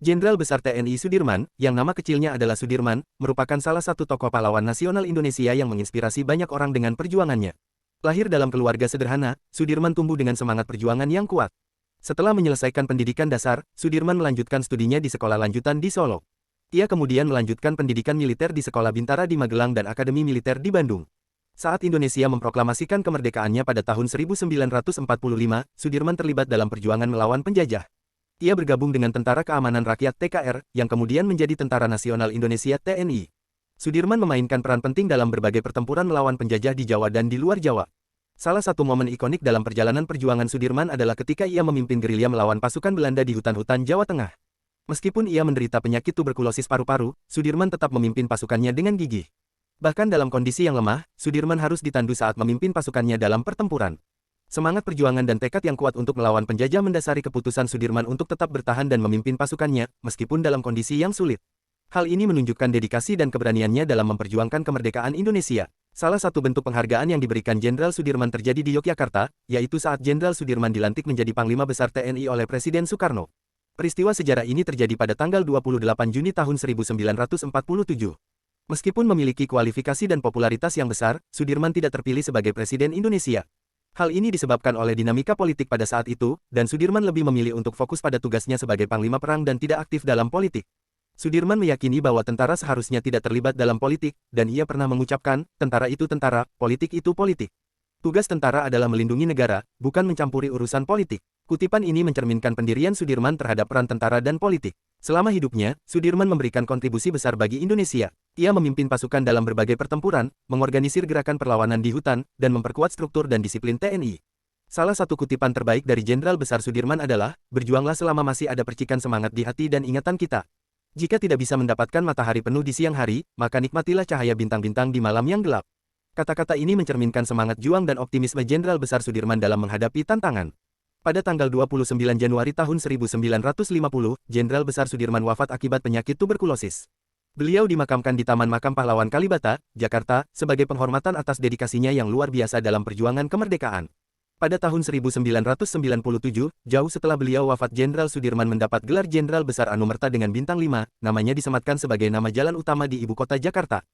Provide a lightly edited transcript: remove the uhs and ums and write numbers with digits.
Jenderal Besar TNI Sudirman, yang nama kecilnya adalah Sudirman, merupakan salah satu tokoh pahlawan nasional Indonesia yang menginspirasi banyak orang dengan perjuangannya. Lahir dalam keluarga sederhana, Sudirman tumbuh dengan semangat perjuangan yang kuat. Setelah menyelesaikan pendidikan dasar, Sudirman melanjutkan studinya di sekolah lanjutan di Solo. Ia kemudian melanjutkan pendidikan militer di Sekolah Bintara di Magelang dan Akademi Militer di Bandung. Saat Indonesia memproklamasikan kemerdekaannya pada tahun 1945, Sudirman terlibat dalam perjuangan melawan penjajah. Ia bergabung dengan Tentara Keamanan Rakyat (TKR), yang kemudian menjadi Tentara Nasional Indonesia (TNI). Sudirman memainkan peran penting dalam berbagai pertempuran melawan penjajah di Jawa dan di luar Jawa. Salah satu momen ikonik dalam perjalanan perjuangan Sudirman adalah ketika ia memimpin gerilya melawan pasukan Belanda di hutan-hutan Jawa Tengah. Meskipun ia menderita penyakit tuberkulosis paru-paru, Sudirman tetap memimpin pasukannya dengan gigih. Bahkan dalam kondisi yang lemah, Sudirman harus ditandu saat memimpin pasukannya dalam pertempuran. Semangat perjuangan dan tekad yang kuat untuk melawan penjajah mendasari keputusan Sudirman untuk tetap bertahan dan memimpin pasukannya, meskipun dalam kondisi yang sulit. Hal ini menunjukkan dedikasi dan keberaniannya dalam memperjuangkan kemerdekaan Indonesia. Salah satu bentuk penghargaan yang diberikan Jenderal Sudirman terjadi di Yogyakarta, yaitu saat Jenderal Sudirman dilantik menjadi Panglima Besar TNI oleh Presiden Soekarno. Peristiwa sejarah ini terjadi pada tanggal 28 Juni tahun 1947. Meskipun memiliki kualifikasi dan popularitas yang besar, Sudirman tidak terpilih sebagai Presiden Indonesia. Hal ini disebabkan oleh dinamika politik pada saat itu, dan Sudirman lebih memilih untuk fokus pada tugasnya sebagai Panglima Perang dan tidak aktif dalam politik. Sudirman meyakini bahwa tentara seharusnya tidak terlibat dalam politik, dan ia pernah mengucapkan, tentara itu tentara, politik itu politik. Tugas tentara adalah melindungi negara, bukan mencampuri urusan politik. Kutipan ini mencerminkan pendirian Sudirman terhadap peran tentara dan politik. Selama hidupnya, Sudirman memberikan kontribusi besar bagi Indonesia. Ia memimpin pasukan dalam berbagai pertempuran, mengorganisir gerakan perlawanan di hutan, dan memperkuat struktur dan disiplin TNI. Salah satu kutipan terbaik dari Jenderal Besar Sudirman adalah, berjuanglah selama masih ada percikan semangat di hati dan ingatan kita. Jika tidak bisa mendapatkan matahari penuh di siang hari, maka nikmatilah cahaya bintang-bintang di malam yang gelap. Kata-kata ini mencerminkan semangat juang dan optimisme Jenderal Besar Sudirman dalam menghadapi tantangan. Pada tanggal 29 Januari tahun 1950, Jenderal Besar Sudirman wafat akibat penyakit tuberkulosis. Beliau dimakamkan di Taman Makam Pahlawan Kalibata, Jakarta, sebagai penghormatan atas dedikasinya yang luar biasa dalam perjuangan kemerdekaan. Pada tahun 1997, jauh setelah beliau wafat, Jenderal Sudirman mendapat gelar Jenderal Besar Anumerta dengan bintang 5, namanya disematkan sebagai nama jalan utama di ibu kota Jakarta.